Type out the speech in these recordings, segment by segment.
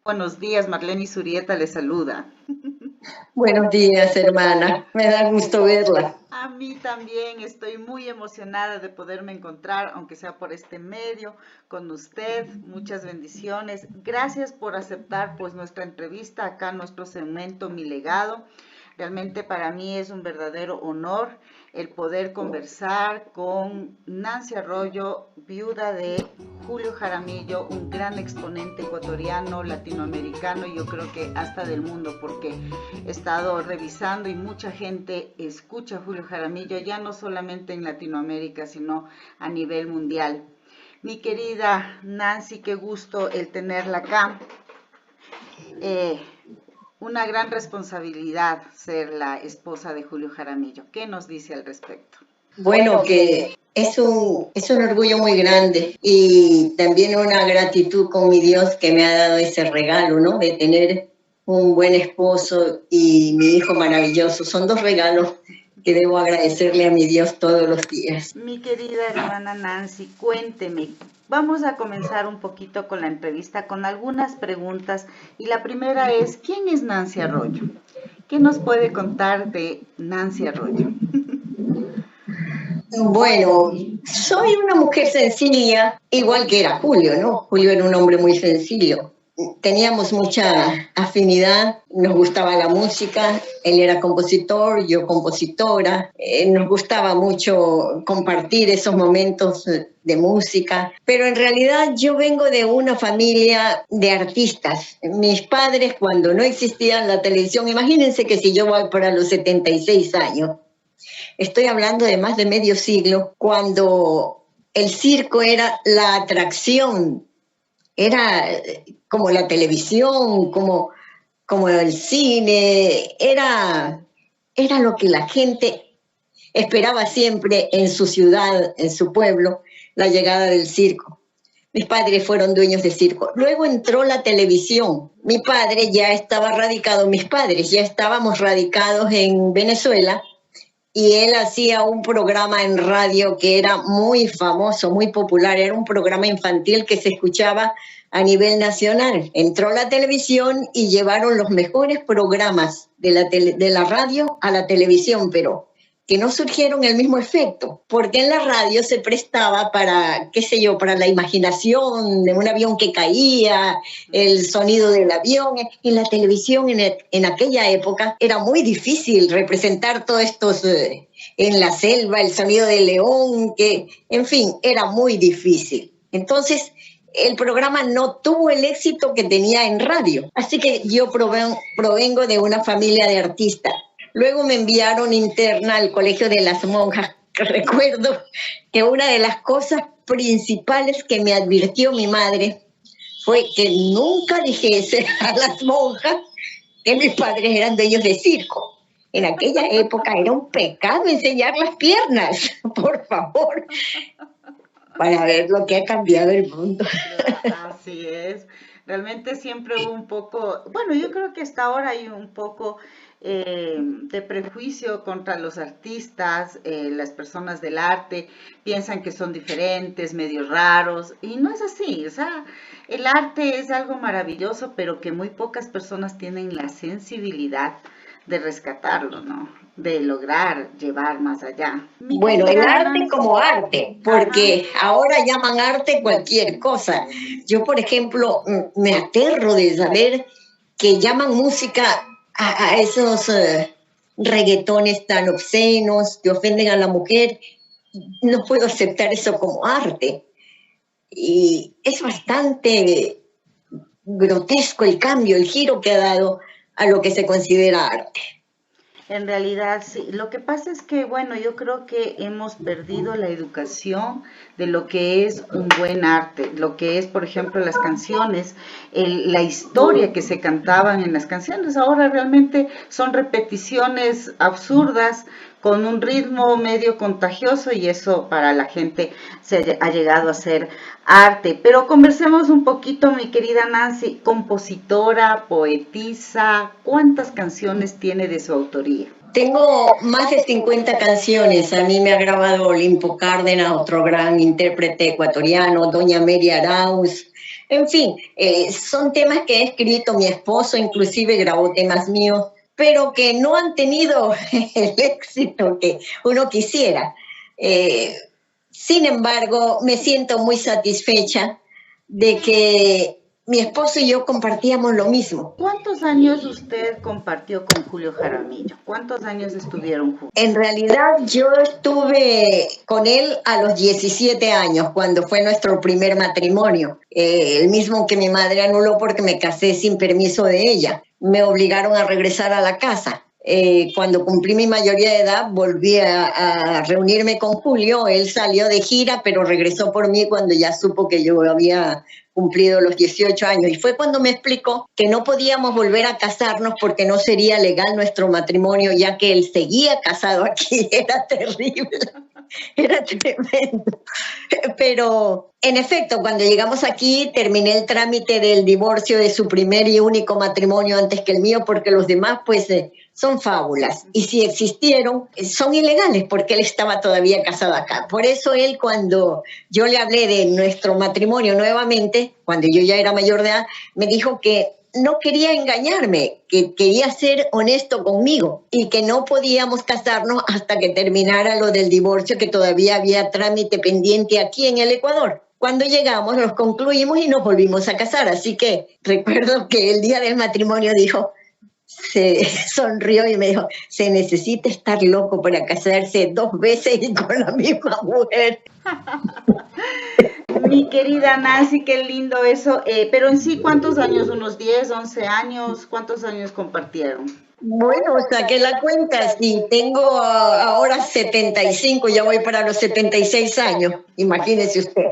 Buenos días, Marlene Surieta le saluda. Buenos días, hermana. Me da gusto verla. A mí también estoy muy emocionada de poderme encontrar, aunque sea por este medio, con usted. Muchas bendiciones. Gracias por aceptar pues nuestra entrevista acá, nuestro segmento Mi Legado. Realmente para mí es un verdadero honor el poder conversar con Nancy Arroyo, viuda de Julio Jaramillo, un gran exponente ecuatoriano, latinoamericano, y yo creo que hasta del mundo, porque he estado revisando y mucha gente escucha a Julio Jaramillo, ya no solamente en Latinoamérica, sino a nivel mundial. Mi querida Nancy, qué gusto el tenerla acá. Una gran responsabilidad ser la esposa de Julio Jaramillo. ¿Qué nos dice al respecto? Bueno, que es un orgullo muy grande y también una gratitud con mi Dios que me ha dado ese regalo, ¿no? De tener un buen esposo y mi hijo maravilloso. Son dos regalos que debo agradecerle a mi Dios todos los días. Mi querida hermana Nancy, cuénteme. Vamos a comenzar un poquito con la entrevista con algunas preguntas y la primera es, ¿quién es Nancy Arroyo? ¿Qué nos puede contar de Nancy Arroyo? Bueno, soy una mujer sencilla, igual que era Julio, ¿no? Julio era un hombre muy sencillo. Teníamos mucha afinidad, nos gustaba la música, él era compositor, yo compositora, nos gustaba mucho compartir esos momentos de música, pero en realidad yo vengo de una familia de artistas. Mis padres, cuando no existía la televisión, imagínense que si yo voy para los 76 años, estoy hablando de más de medio siglo, cuando el circo era la atracción, era como la televisión, como el cine, era lo que la gente esperaba siempre en su ciudad, en su pueblo, la llegada del circo. Mis padres fueron dueños de circo. Luego entró la televisión. Mi padre ya estaba radicado, mis padres ya estábamos radicados en Venezuela, y él hacía un programa en radio que era muy famoso, muy popular. Era un programa infantil que se escuchaba a nivel nacional. Entró la televisión y llevaron los mejores programas de la radio a la televisión, pero que no surgieron el mismo efecto, porque en la radio se prestaba para, qué sé yo, para la imaginación de un avión que caía, el sonido del avión. En la televisión en aquella época era muy difícil representar todos estos, en la selva, el sonido del león, que, en fin, era muy difícil. Entonces, el programa no tuvo el éxito que tenía en radio. Así que yo provengo de una familia de artistas. Luego me enviaron interna al Colegio de las Monjas. Recuerdo que una de las cosas principales que me advirtió mi madre fue que nunca dijese a las monjas que mis padres eran dueños de circo. En aquella época era un pecado enseñar las piernas, por favor, para ver lo que ha cambiado el mundo. Así es. Realmente siempre hubo un poco, bueno, yo creo que hasta ahora hay un poco de prejuicio contra los artistas, las personas del arte piensan que son diferentes, medio raros, y no es así. O sea, el arte es algo maravilloso, pero que muy pocas personas tienen la sensibilidad de rescatarlo, ¿no? De lograr llevar más allá. Bueno, el arte como arte, porque ahora llaman arte cualquier cosa. Yo, por ejemplo, me aterro de saber que llaman música a esos reggaetones tan obscenos que ofenden a la mujer. No puedo aceptar eso como arte. Y es bastante grotesco el cambio, el giro que ha dado a lo que se considera arte. En realidad, sí. Lo que pasa es que, bueno, yo creo que hemos perdido la educación de lo que es un buen arte, lo que es, por ejemplo, las canciones, la historia que se cantaban en las canciones. Ahora realmente son repeticiones absurdas con un ritmo medio contagioso y eso para la gente se ha llegado a ser arte. Pero conversemos un poquito, mi querida Nancy, compositora, poetisa, ¿cuántas canciones tiene de su autoría? Tengo más de 50 canciones. A mí me ha grabado Olimpo Cárdenas, otro gran intérprete ecuatoriano, doña Mary Arauz, En fin, son temas que he escrito, mi esposo inclusive grabó temas míos, pero que no han tenido el éxito que uno quisiera. Sin embargo, me siento muy satisfecha de que mi esposo y yo compartíamos lo mismo. ¿Cuántos años usted compartió con Julio Jaramillo? ¿Cuántos años estuvieron juntos? En realidad yo estuve con él a los 17 años, cuando fue nuestro primer matrimonio, el mismo que mi madre anuló porque me casé sin permiso de ella. Me obligaron a regresar a la casa. Cuando cumplí mi mayoría de edad, volví a reunirme con Julio. Él salió de gira, pero regresó por mí cuando ya supo que yo había cumplido los 18 años. Y fue cuando me explicó que no podíamos volver a casarnos porque no sería legal nuestro matrimonio, ya que él seguía casado aquí. Era terrible, era tremendo. Pero, en efecto, cuando llegamos aquí, terminé el trámite del divorcio de su primer y único matrimonio antes que el mío, porque los demás, pues, son fábulas. Y si existieron, son ilegales, porque él estaba todavía casado acá. Por eso él, cuando yo le hablé de nuestro matrimonio nuevamente, cuando yo ya era mayor de edad, me dijo que no quería engañarme, que quería ser honesto conmigo y que no podíamos casarnos hasta que terminara lo del divorcio, que todavía había trámite pendiente aquí en el Ecuador. Cuando llegamos, los concluimos y nos volvimos a casar. Así que recuerdo que el día del matrimonio dijo, se sonrió y me dijo, se necesita estar loco para casarse 2 veces y con la misma mujer. Mi querida Nancy, qué lindo eso. Pero en sí, ¿cuántos años? ¿Unos 10, 11 años? ¿Cuántos años compartieron? Bueno, saqué la cuenta, sí, tengo ahora 75, ya voy para los 76 años, imagínese usted.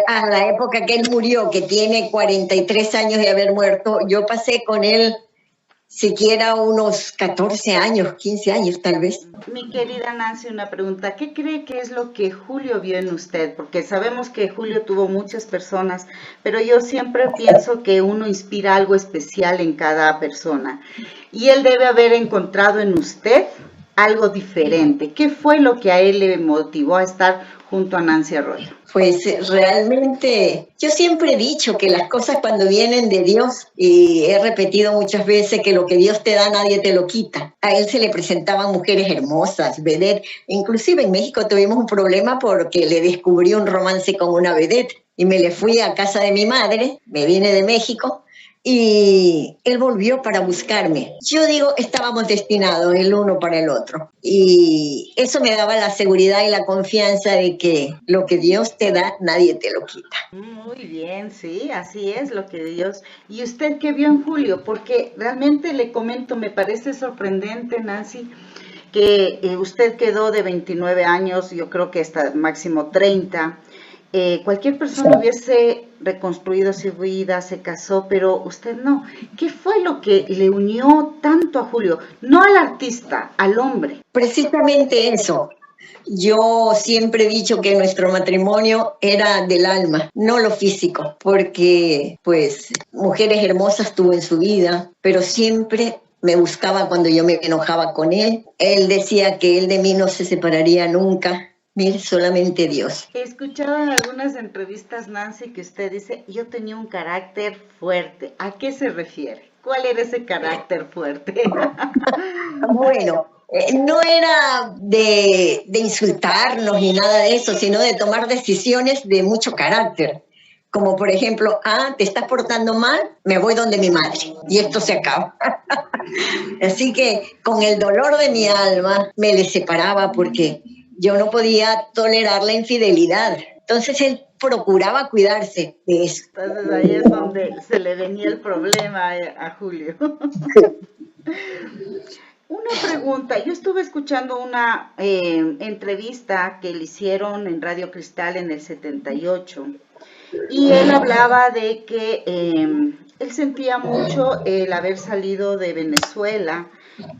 A la época que él murió, que tiene 43 años de haber muerto, yo pasé con él siquiera unos 14 años, 15 años tal vez. Mi querida Nancy, una pregunta. ¿Qué cree que es lo que Julio vio en usted? Porque sabemos que Julio tuvo muchas personas, pero yo siempre pienso que uno inspira algo especial en cada persona. Y él debe haber encontrado en usted algo diferente. ¿Qué fue lo que a él le motivó a estar junto a Nancy Arroyo? Pues realmente yo siempre he dicho que las cosas cuando vienen de Dios, y he repetido muchas veces que lo que Dios te da nadie te lo quita. A él se le presentaban mujeres hermosas, vedette. Inclusive en México tuvimos un problema porque le descubrí un romance con una vedette y me le fui a casa de mi madre, me vine de México. Y él volvió para buscarme. Yo digo, estábamos destinados el uno para el otro. Y eso me daba la seguridad y la confianza de que lo que Dios te da, nadie te lo quita. Muy bien, sí, así es lo que Dios. ¿Y usted qué vio en Julio? Porque realmente le comento, me parece sorprendente, Nancy, que usted quedó de 29 años, yo creo que hasta máximo 30. Cualquier persona hubiese reconstruido su vida, se casó, pero usted no. ¿Qué fue lo que le unió tanto a Julio? No al artista, al hombre. Precisamente eso. Yo siempre he dicho que nuestro matrimonio era del alma, no lo físico, porque pues mujeres hermosas tuvo en su vida, pero siempre me buscaba cuando yo me enojaba con él. Él decía que él de mí no se separaría nunca. Mire, solamente Dios. He escuchado en algunas entrevistas, Nancy, que usted dice, yo tenía un carácter fuerte. ¿A qué se refiere? ¿Cuál era ese carácter fuerte? Bueno, no era de insultarnos ni nada de eso, sino de tomar decisiones de mucho carácter. Como por ejemplo, te estás portando mal, me voy donde mi madre. Y esto se acaba. Así que con el dolor de mi alma me le separaba porque yo no podía tolerar la infidelidad. Entonces él procuraba cuidarse de eso. Entonces ahí es donde se le venía el problema a Julio. Una pregunta, yo estuve escuchando una entrevista que le hicieron en Radio Cristal en el 78 y él hablaba de que él sentía mucho el haber salido de Venezuela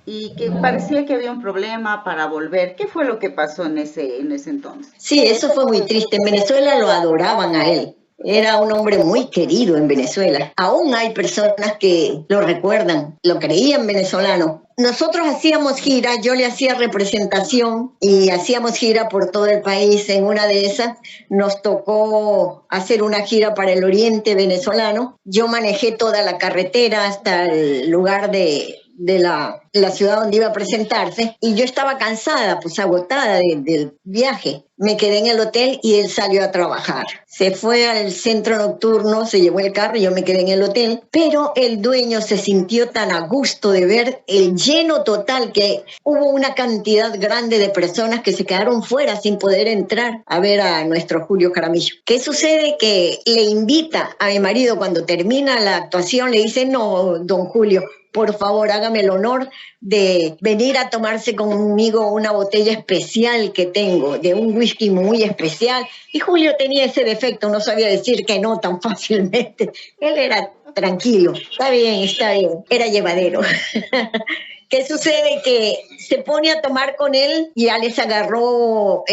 y que parecía que había un problema para volver. ¿Qué fue lo que pasó en ese entonces? Sí, eso fue muy triste. En Venezuela lo adoraban a él. Era un hombre muy querido en Venezuela. Aún hay personas que lo recuerdan, lo creían venezolano. Nosotros hacíamos gira, yo le hacía representación y hacíamos gira por todo el país. En una de esas nos tocó hacer una gira para el oriente venezolano. Yo manejé toda la carretera hasta el lugar de la ciudad donde iba a presentarse y yo estaba cansada, pues agotada del viaje. Me quedé en el hotel y él salió a trabajar. Se fue al centro nocturno, se llevó el carro y yo me quedé en el hotel, pero el dueño se sintió tan a gusto de ver el lleno total que hubo una cantidad grande de personas que se quedaron fuera sin poder entrar a ver a nuestro Julio Jaramillo. ¿Qué sucede? Que le invita a mi marido cuando termina la actuación, le dice, no, don Julio, por favor, hágame el honor de venir a tomarse conmigo una botella especial que tengo, de un whisky muy especial. Y Julio tenía ese defecto, no sabía decir que no tan fácilmente. Él era tranquilo, está bien, era llevadero. ¿Qué sucede? Que se pone a tomar con él, ya les agarró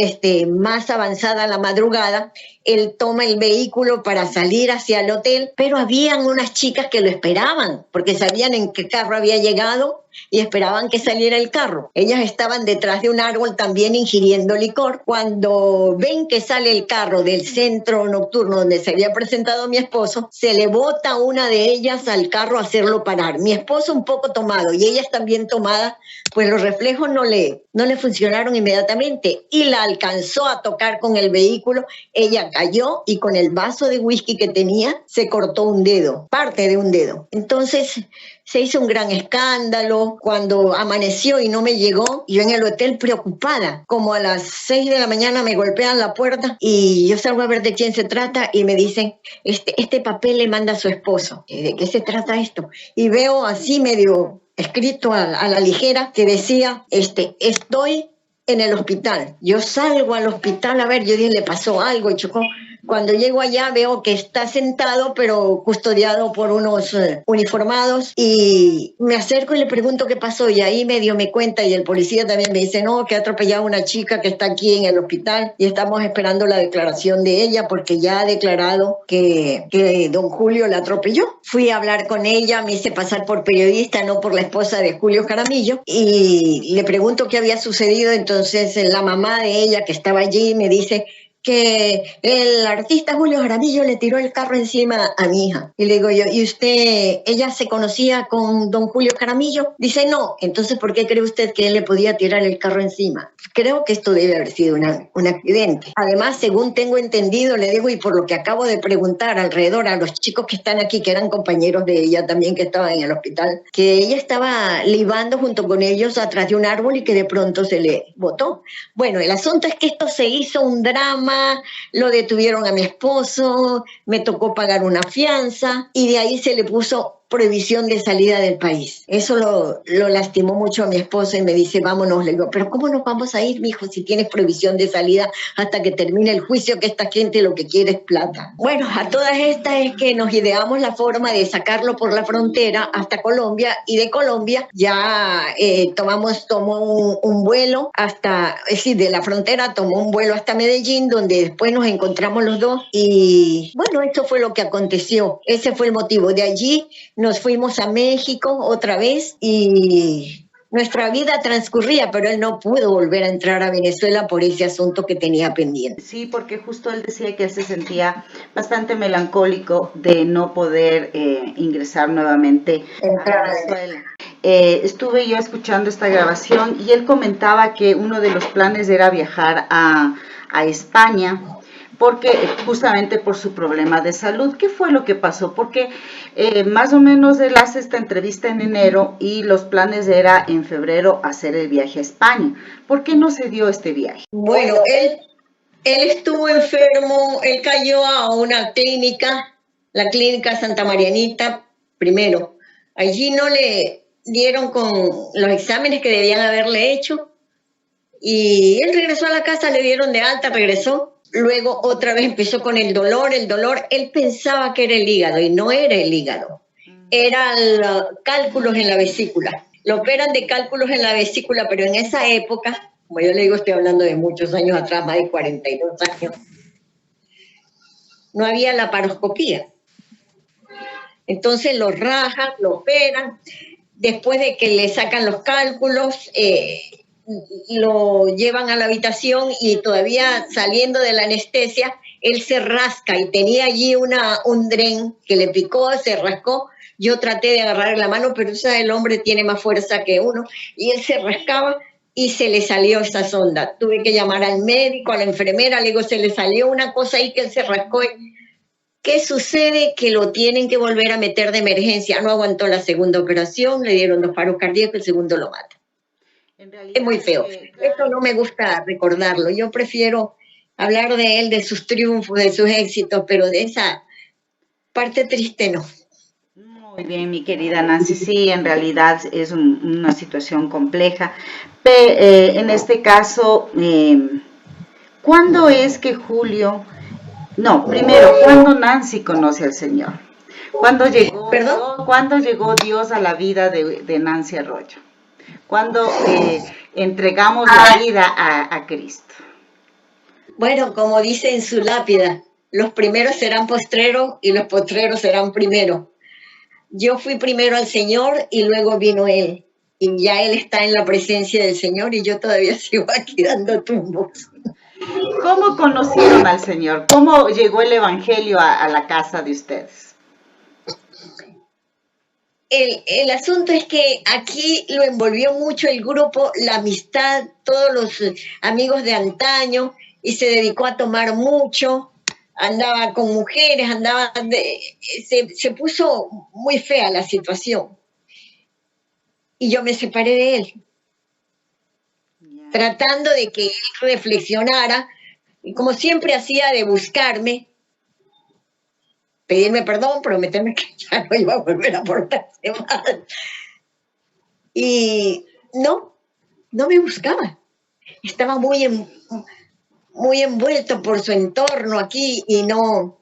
más avanzada la madrugada, él toma el vehículo para salir hacia el hotel, pero habían unas chicas que lo esperaban, porque sabían en qué carro había llegado y esperaban que saliera el carro. Ellas estaban detrás de un árbol también ingiriendo licor. Cuando ven que sale el carro del centro nocturno donde se había presentado mi esposo, se le bota una de ellas al carro a hacerlo parar. Mi esposo un poco tomado y ellas también tomadas, pues los reflejos no le funcionaron inmediatamente y la alcanzó a tocar con el vehículo. Ella cayó y con el vaso de whisky que tenía se cortó un dedo, parte de un dedo. Entonces se hizo un gran escándalo. Cuando amaneció y no me llegó, yo en el hotel preocupada, como a las 6 de la mañana me golpean la puerta y yo salgo a ver de quién se trata y me dicen, este papel le manda a su esposo. ¿De qué se trata esto? Y veo así medio escrito a la ligera que decía, estoy en el hospital. Yo salgo al hospital a ver, yo dije, le pasó algo y chocó. Cuando llego allá veo que está sentado, pero custodiado por unos uniformados, y me acerco y le pregunto qué pasó, y ahí medio me cuenta, y el policía también me dice, no, que ha atropellado a una chica que está aquí en el hospital y estamos esperando la declaración de ella porque ya ha declarado que don Julio la atropelló. Fui a hablar con ella, me hice pasar por periodista, no por la esposa de Julio Jaramillo, y le pregunto qué había sucedido. Entonces la mamá de ella que estaba allí me dice que el artista Julio Jaramillo le tiró el carro encima a mi hija. Y le digo yo, ¿y ella se conocía con don Julio Jaramillo? Dice, no. Entonces, ¿por qué cree usted que él le podía tirar el carro encima? Creo que esto debe haber sido un accidente. Además, según tengo entendido, le digo, y por lo que acabo de preguntar alrededor a los chicos que están aquí, que eran compañeros de ella también, que estaban en el hospital, que ella estaba libando junto con ellos atrás de un árbol y que de pronto se le botó. Bueno, el asunto es que esto se hizo un drama. Lo detuvieron a mi esposo, me tocó pagar una fianza y de ahí se le puso prohibición de salida del país. Eso lo lastimó mucho a mi esposo y me dice, vámonos. Le digo, pero ¿cómo nos vamos a ir, mijo, si tienes prohibición de salida hasta que termine el juicio, que esta gente lo que quiere es plata? Bueno, a todas estas es que nos ideamos la forma de sacarlo por la frontera hasta Colombia, y de Colombia ya tomó un vuelo hasta, es decir, de la frontera tomó un vuelo hasta Medellín, donde después nos encontramos los dos y bueno, eso fue lo que aconteció. Ese fue el motivo. De allí nos fuimos a México otra vez y nuestra vida transcurría, pero él no pudo volver a entrar a Venezuela por ese asunto que tenía pendiente. Sí, porque justo él decía que él se sentía bastante melancólico de no poder ingresar nuevamente a Venezuela. Estuve yo escuchando esta grabación y él comentaba que uno de los planes era viajar a España, porque justamente por su problema de salud. ¿Qué fue lo que pasó? Porque más o menos él hace esta entrevista en enero y los planes era en febrero hacer el viaje a España. ¿Por qué no se dio este viaje? Bueno, él estuvo enfermo, él cayó a una clínica, la clínica Santa Marianita, primero. Allí no le dieron con los exámenes que debían haberle hecho y él regresó a la casa, le dieron de alta, regresó. Luego otra vez empezó con el dolor, él pensaba que era el hígado y no era el hígado, eran cálculos en la vesícula. Lo operan de cálculos en la vesícula, pero en esa época, como yo le digo, estoy hablando de muchos años atrás, más de 42 años, no había laparoscopía. Entonces lo rajan, lo operan, después de que le sacan los cálculos, lo llevan a la habitación y todavía saliendo de la anestesia, él se rasca y tenía allí un dren que le picó, se rascó. Yo traté de agarrarle la mano, pero el hombre tiene más fuerza que uno y él se rascaba y se le salió esa sonda. Tuve que llamar al médico, a la enfermera, le digo, se le salió una cosa ahí que él se rascó. ¿Qué sucede? Que lo tienen que volver a meter de emergencia. No aguantó la segunda operación, le dieron 2 paros cardíacos, el segundo lo mata. En realidad, es muy feo. claro. Esto no me gusta recordarlo. Yo prefiero hablar de él, de sus triunfos, de sus éxitos, pero de esa parte triste no. Muy bien, mi querida Nancy, sí, en realidad es una situación compleja. En este caso, ¿cuándo es que Julio... No, primero, ¿cuándo Nancy conoce al Señor? ¿Cuándo llegó Dios a la vida de Nancy Arroyo? ¿Cuándo entregamos la vida a Cristo? Bueno, como dice en su lápida, los primeros serán postreros y los postreros serán primeros. Yo fui primero al Señor y luego vino Él. Y ya Él está en la presencia del Señor y yo todavía sigo aquí dando tumbos. ¿Cómo conocieron al Señor? ¿Cómo llegó el Evangelio a la casa de ustedes? El asunto es que aquí lo envolvió mucho el grupo, la amistad, todos los amigos de antaño, y se dedicó a tomar mucho, andaba con mujeres, se puso muy fea la situación. Y yo me separé de él, tratando de que él reflexionara, y como siempre hacía de buscarme, pedirme perdón, prometerme que ya no iba a volver a portarse mal. Y no me buscaba. Estaba muy envuelto por su entorno aquí y no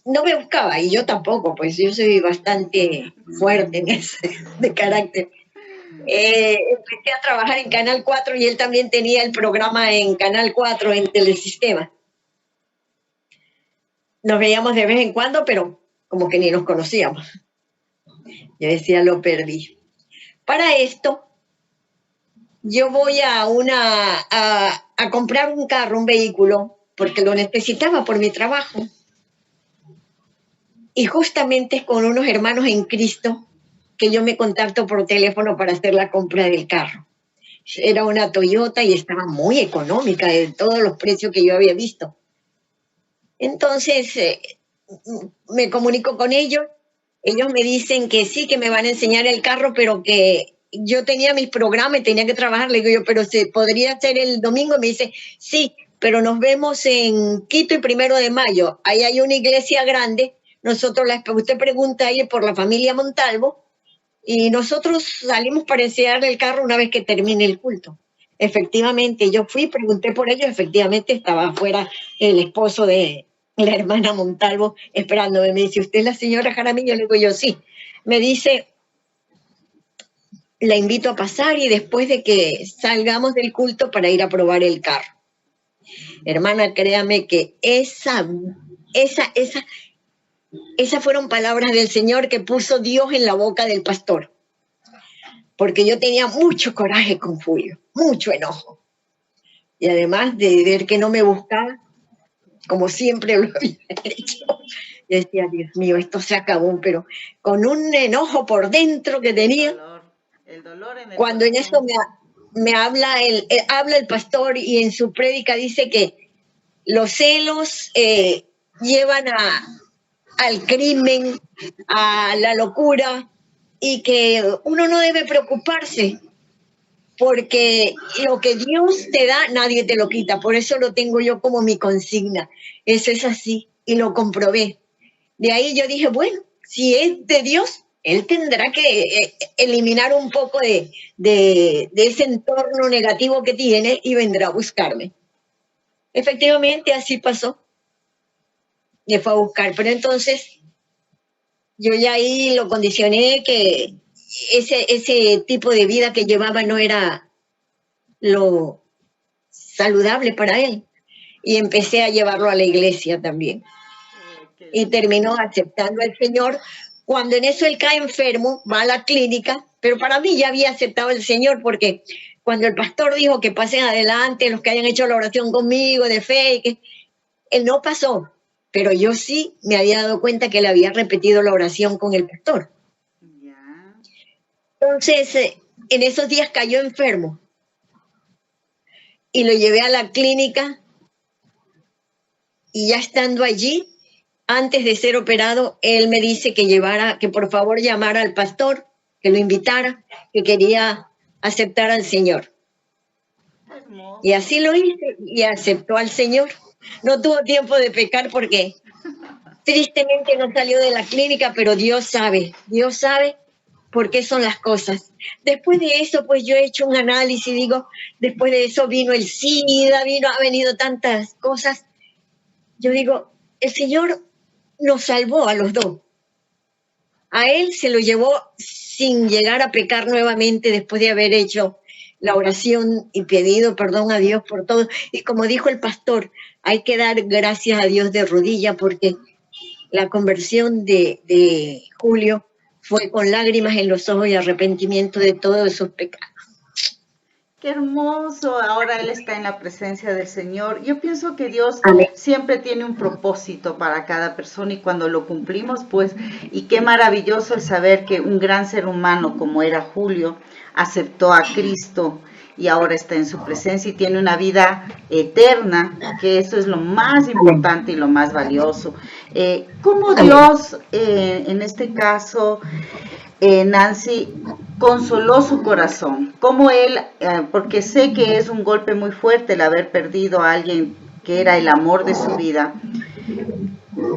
me buscaba. Y yo tampoco, pues yo soy bastante fuerte en de carácter. Empecé a trabajar en Canal 4 y él también tenía el programa en Canal 4 en Telesistema. Nos veíamos de vez en cuando, pero como que ni nos conocíamos. Yo decía, lo perdí. Para esto, yo voy a comprar un carro, un vehículo, porque lo necesitaba por mi trabajo. Y justamente es con unos hermanos en Cristo que yo me contacto por teléfono para hacer la compra del carro. Era una Toyota y estaba muy económica de todos los precios que yo había visto. Entonces, me comunico con ellos. Ellos me dicen que sí, que me van a enseñar el carro, pero que yo tenía mis programas y tenía que trabajar. Le digo yo, pero ¿se podría hacer el domingo? Y me dice, sí, pero nos vemos en Quito y 1 de mayo. Ahí hay una iglesia grande. Usted pregunta ahí por la familia Montalvo y nosotros salimos para enseñarle el carro una vez que termine el culto. Efectivamente, yo fui, pregunté por ellos, efectivamente estaba afuera el esposo de la hermana Montalvo esperándome. Me dice, ¿usted es la señora Jaramillo? Le digo yo, sí. Me dice, la invito a pasar y después de que salgamos del culto para ir a probar el carro. Hermana, créame que esas fueron palabras del Señor que puso Dios en la boca del pastor. Porque yo tenía mucho coraje con Julio, mucho enojo. Y además de ver que no me buscaba, como siempre lo había hecho, yo decía, Dios mío, esto se acabó, pero con un enojo por dentro que tenía. El dolor en el cuando corazón. En eso me habla el pastor y en su prédica dice que los celos llevan al crimen, a la locura, y que uno no debe preocuparse, porque lo que Dios te da, nadie te lo quita. Por eso lo tengo yo como mi consigna. Eso es así, y lo comprobé. De ahí yo dije, bueno, si es de Dios, Él tendrá que eliminar un poco de ese entorno negativo que tiene y vendrá a buscarme. Efectivamente, así pasó. Me fue a buscar, pero entonces yo ya ahí lo condicioné que ese tipo de vida que llevaba no era lo saludable para él. y empecé a llevarlo a la iglesia también. Y terminó aceptando al Señor. Cuando en eso él cae enfermo, va a la clínica, pero para mí ya había aceptado al Señor, porque cuando el pastor dijo que pasen adelante los que hayan hecho la oración conmigo de fe, y que él no pasó, pero yo sí me había dado cuenta que él había repetido la oración con el pastor. Entonces, en esos días cayó enfermo y lo llevé a la clínica, y ya estando allí, antes de ser operado, él me dice que por favor llamara al pastor, que lo invitara, que quería aceptar al Señor. Y así lo hice y aceptó al Señor. No tuvo tiempo de pecar porque tristemente no salió de la clínica, pero Dios sabe por qué son las cosas. Después de eso, pues yo he hecho un análisis, digo, después de eso vino el SIDA, ha venido tantas cosas. Yo digo, el Señor nos salvó a los dos. A él se lo llevó sin llegar a pecar nuevamente después de haber hecho la oración y pedido perdón a Dios por todo. Y como dijo el pastor, hay que dar gracias a Dios de rodillas, porque la conversión de Julio fue con lágrimas en los ojos y arrepentimiento de todos esos pecados. Qué hermoso, ahora él está en la presencia del Señor. Yo pienso que Dios Amén. siempre tiene un propósito para cada persona, y cuando lo cumplimos, pues, y qué maravilloso el saber que un gran ser humano como era Julio aceptó a Cristo y ahora está en su presencia y tiene una vida eterna, que eso es lo más importante y lo más valioso. ¿Cómo Dios, en este caso, Nancy, consoló su corazón? ¿Cómo él, porque sé que es un golpe muy fuerte el haber perdido a alguien que era el amor de su vida,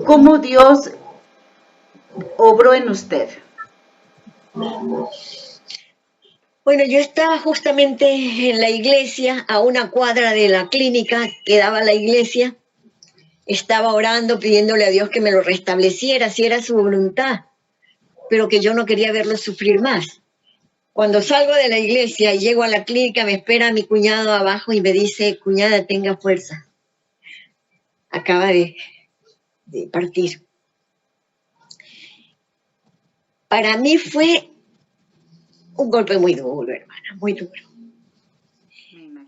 cómo Dios obró en usted? Bueno, yo estaba justamente en la iglesia, a una cuadra de la clínica quedaba la iglesia. Estaba orando, pidiéndole a Dios que me lo restableciera, si era su voluntad, pero que yo no quería verlo sufrir más. Cuando salgo de la iglesia y llego a la clínica, me espera mi cuñado abajo y me dice, cuñada, tenga fuerza. Acaba de partir. Para mí fue un golpe muy duro, hermana, muy duro.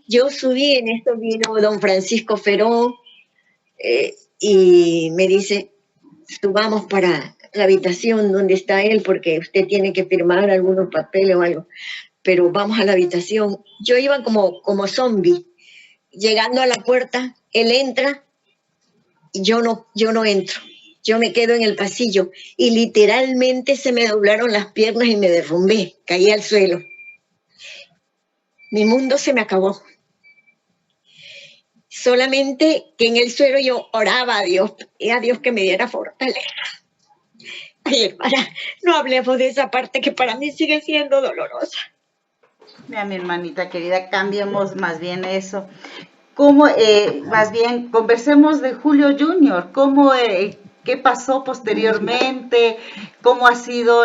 Yo subí, en esto vino don Francisco Ferón y me dice, subamos para la habitación donde está él, porque usted tiene que firmar algunos papeles o algo, pero vamos a la habitación. Yo iba como zombie, llegando a la puerta, él entra y yo no entro. Yo me quedo en el pasillo y literalmente se me doblaron las piernas y me derrumbé, caí al suelo. Mi mundo se me acabó. Solamente que en el suelo yo oraba a Dios, y a Dios que me diera fortaleza. Ay, hermana, no hablemos de esa parte que para mí sigue siendo dolorosa. Mira, mi hermanita querida, cambiemos más bien eso. ¿Cómo, más bien, conversemos de Julio Jr.? ¿Cómo, qué pasó posteriormente? ¿Cómo ha sido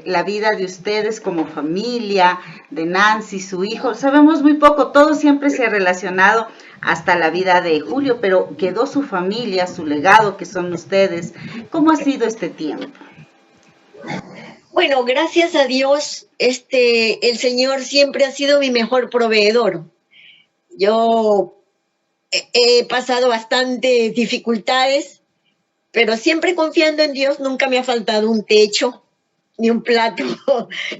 la vida de ustedes como familia, de Nancy, su hijo? Sabemos muy poco, todo siempre se ha relacionado hasta la vida de Julio, pero quedó su familia, su legado, que son ustedes. ¿Cómo ha sido este tiempo? Bueno, gracias a Dios, el Señor siempre ha sido mi mejor proveedor. Yo he pasado bastantes dificultades, pero siempre confiando en Dios. Nunca me ha faltado un techo ni un plato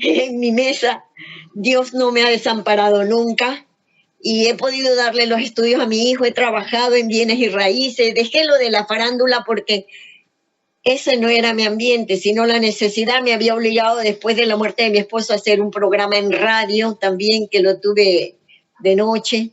en mi mesa. Dios no me ha desamparado nunca y he podido darle los estudios a mi hijo. He trabajado en bienes y raíces. Dejé lo de la farándula porque ese no era mi ambiente, sino la necesidad me había obligado, después de la muerte de mi esposo, a hacer un programa en radio también, que lo tuve de noche.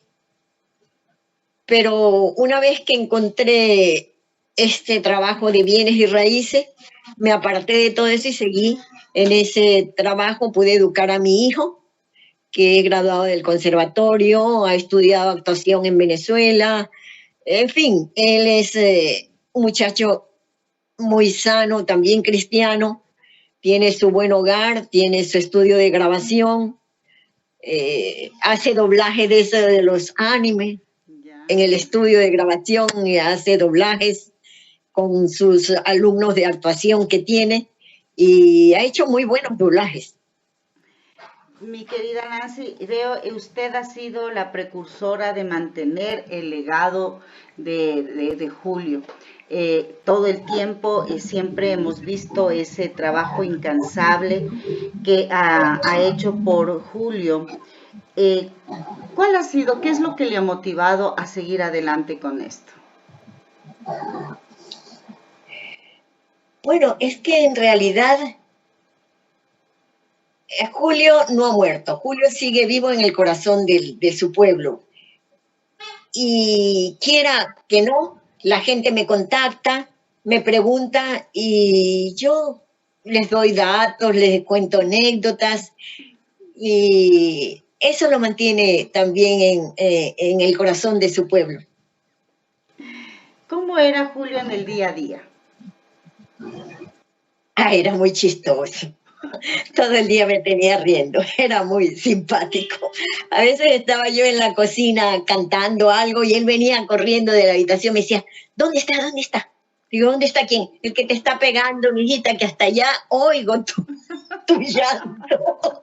Pero una vez que encontré este trabajo de bienes y raíces, me aparté de todo eso y seguí en ese trabajo. Pude educar a mi hijo, que es graduado del conservatorio, ha estudiado actuación en Venezuela. En fin, él es un muchacho muy sano, también cristiano, tiene su buen hogar, tiene su estudio de grabación, hace doblaje de los animes. en el estudio de grabación y hace doblajes con sus alumnos de actuación que tiene y ha hecho muy buenos doblajes. Mi querida Nancy, veo que usted ha sido la precursora de mantener el legado de Julio. Todo el tiempo siempre hemos visto ese trabajo incansable que ha hecho por Julio. ¿Cuál ha sido, qué es lo que le ha motivado a seguir adelante con esto? Bueno, es que en realidad Julio no ha muerto, Julio sigue vivo en el corazón de su pueblo. Y quiera que no, la gente me contacta, me pregunta y yo les doy datos, les cuento anécdotas y eso lo mantiene también en el corazón de su pueblo. ¿Cómo era Julio en el día a día? Era muy chistoso. Todo el día me tenía riendo, era muy simpático. A veces estaba yo en la cocina cantando algo y él venía corriendo de la habitación, me decía, ¿dónde está? ¿Dónde está? Digo, ¿dónde está quién? El que te está pegando, mijita, que hasta allá oigo tu llanto.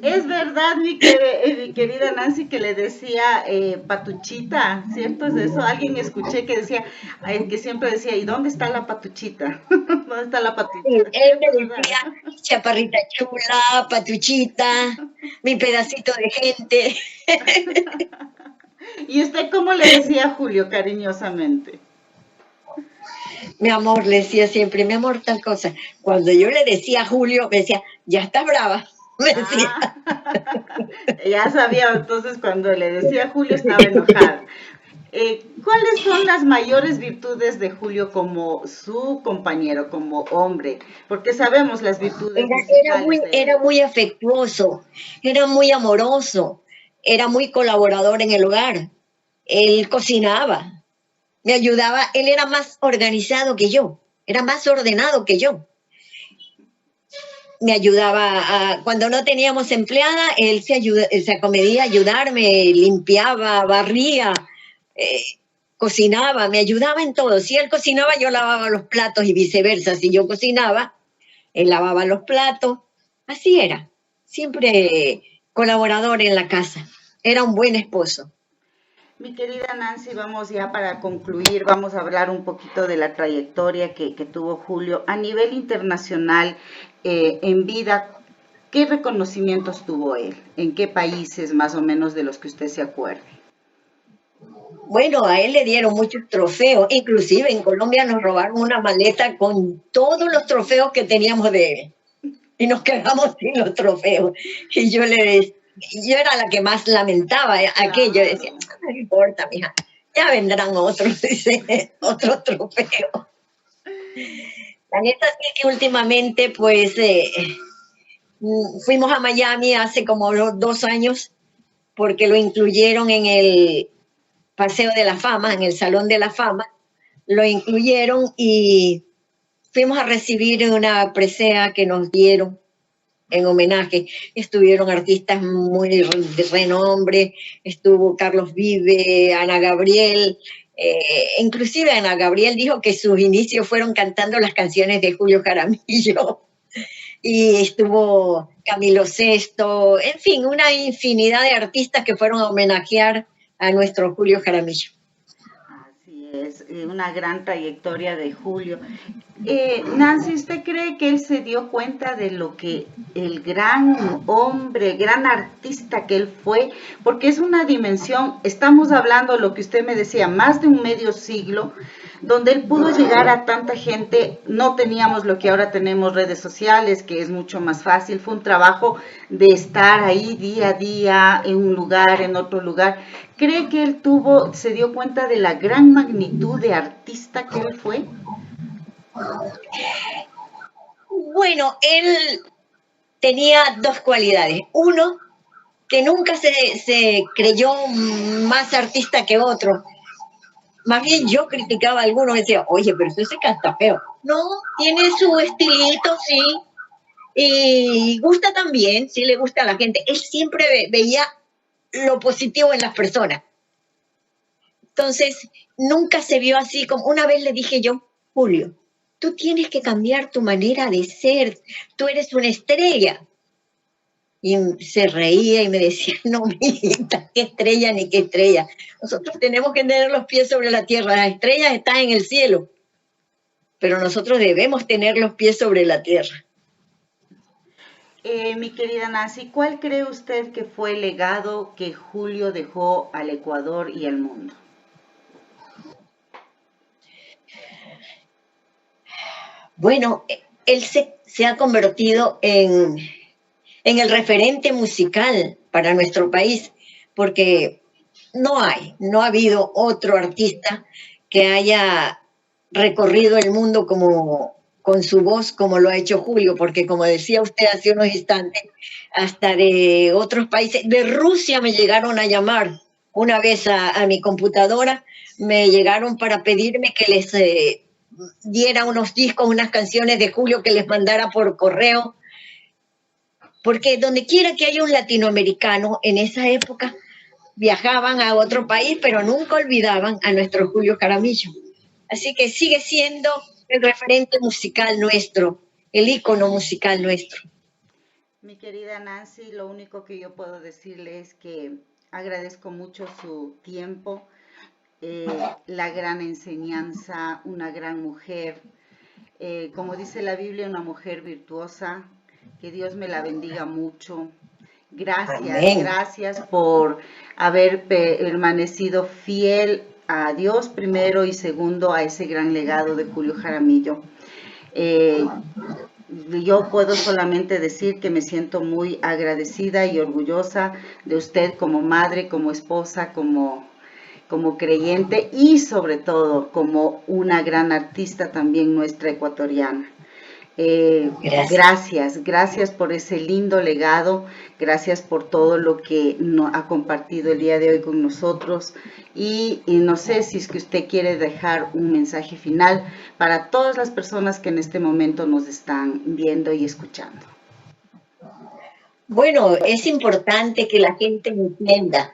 Es verdad, mi querida Nancy, que le decía patuchita, ¿cierto? Es eso. Alguien escuché que decía, que siempre decía, ¿y dónde está la patuchita? ¿Dónde está la patuchita? Sí, él me decía, chaparrita chula, patuchita, mi pedacito de gente. ¿Y usted cómo le decía a Julio cariñosamente? Mi amor, le decía siempre, mi amor, tal cosa. Cuando yo le decía a Julio, me decía, ya estás brava. Me decía. Ya sabía, entonces cuando le decía a Julio estaba enojada. ¿Cuáles son las mayores virtudes de Julio como su compañero, como hombre? Porque sabemos las virtudes musicales de él. Era muy afectuoso, era muy amoroso, era muy colaborador en el hogar. Él cocinaba, me ayudaba, él era más organizado que yo, era más ordenado que yo. Me ayudaba, cuando no teníamos empleada, él se acomedía a ayudarme, limpiaba, barría, cocinaba, me ayudaba en todo. Si él cocinaba, yo lavaba los platos y viceversa. Si yo cocinaba, él lavaba los platos. Así era, siempre colaborador en la casa. Era un buen esposo. Mi querida Nancy, vamos ya para concluir, vamos a hablar un poquito de la trayectoria que tuvo Julio a nivel internacional en vida. ¿Qué reconocimientos tuvo él? ¿En qué países más o menos de los que usted se acuerde? Bueno, a él le dieron muchos trofeos, inclusive en Colombia nos robaron una maleta con todos los trofeos que teníamos de él y nos quedamos sin los trofeos. Y yo era la que más lamentaba aquello, decía, no me importa, mija, ya vendrán otros, dice, otros trofeos. La neta es que últimamente, pues, fuimos a Miami hace como 2 años porque lo incluyeron en el Paseo de la Fama, en el Salón de la Fama, lo incluyeron y fuimos a recibir una presea que nos dieron en homenaje. Estuvieron artistas muy de renombre, estuvo Carlos Vive, Ana Gabriel, inclusive Ana Gabriel dijo que sus inicios fueron cantando las canciones de Julio Jaramillo, y estuvo Camilo Sesto, en fin, una infinidad de artistas que fueron a homenajear a nuestro Julio Jaramillo. Así es, una gran trayectoria de Julio. Nancy, ¿usted cree que él se dio cuenta de lo que el gran hombre, gran artista que él fue? Porque es una dimensión, estamos hablando, lo que usted me decía, más de un medio siglo, donde él pudo llegar a tanta gente. No teníamos lo que ahora tenemos, redes sociales, que es mucho más fácil. Fue un trabajo de estar ahí día a día, en un lugar, en otro lugar. ¿Cree que él se dio cuenta de la gran magnitud de artista que él fue? Bueno, él tenía 2 cualidades. Uno, que nunca se creyó más artista que otro. Más bien yo criticaba a algunos y decía, oye, pero eso se canta feo. No, tiene su estilito, sí. Y gusta también, sí le gusta a la gente. Él siempre veía lo positivo en las personas. Entonces, nunca se vio así como, una vez le dije yo, Julio, tú tienes que cambiar tu manera de ser, tú eres una estrella. Y se reía y me decía, no, mijita, qué estrella ni qué estrella. Nosotros tenemos que tener los pies sobre la tierra, las estrellas están en el cielo, pero nosotros debemos tener los pies sobre la tierra. Mi querida Nancy, ¿cuál cree usted que fue el legado que Julio dejó al Ecuador y al mundo? Bueno, él se ha convertido en el referente musical para nuestro país, porque no ha habido otro artista que haya recorrido el mundo con su voz como lo ha hecho Julio, porque como decía usted hace unos instantes, hasta de otros países, de Rusia me llegaron a llamar una vez a mi computadora, me llegaron para pedirme que les diera unos discos, unas canciones de Julio que les mandara por correo, porque donde quiera que haya un latinoamericano en esa época viajaban a otro país, pero nunca olvidaban a nuestro Julio Jaramillo. Así que sigue siendo el referente musical nuestro, el ícono musical nuestro. Mi querida Nancy, lo único que yo puedo decirle es que agradezco mucho su tiempo, la gran enseñanza, una gran mujer, como dice la Biblia, una mujer virtuosa, que Dios me la bendiga mucho. Gracias, Amén. Gracias por haber permanecido fiel a Dios primero y segundo a ese gran legado de Julio Jaramillo. Yo puedo solamente decir que me siento muy agradecida y orgullosa de usted como madre, como esposa, como creyente y sobre todo como una gran artista también nuestra ecuatoriana. Gracias por ese lindo legado, gracias por todo lo que ha compartido el día de hoy con nosotros y no sé si es que usted quiere dejar un mensaje final para todas las personas que en este momento nos están viendo y escuchando. Bueno, es importante que la gente entienda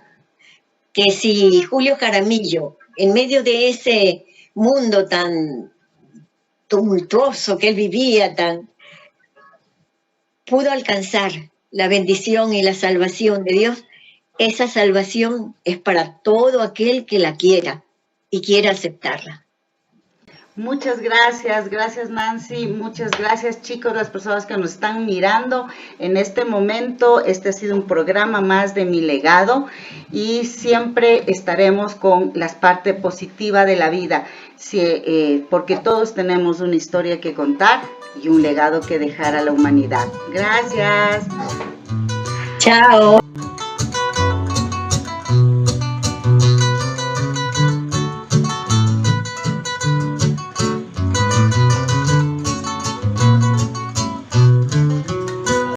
que si Julio Jaramillo, en medio de ese mundo tan tumultuoso que él vivía, pudo alcanzar la bendición y la salvación de Dios, esa salvación es para todo aquel que la quiera y quiera aceptarla. Muchas gracias Nancy, muchas gracias chicos, las personas que nos están mirando en este momento. Este ha sido un programa más de Mi Legado y siempre estaremos con la parte positiva de la vida, porque todos tenemos una historia que contar y un legado que dejar a la humanidad. Gracias. Chao.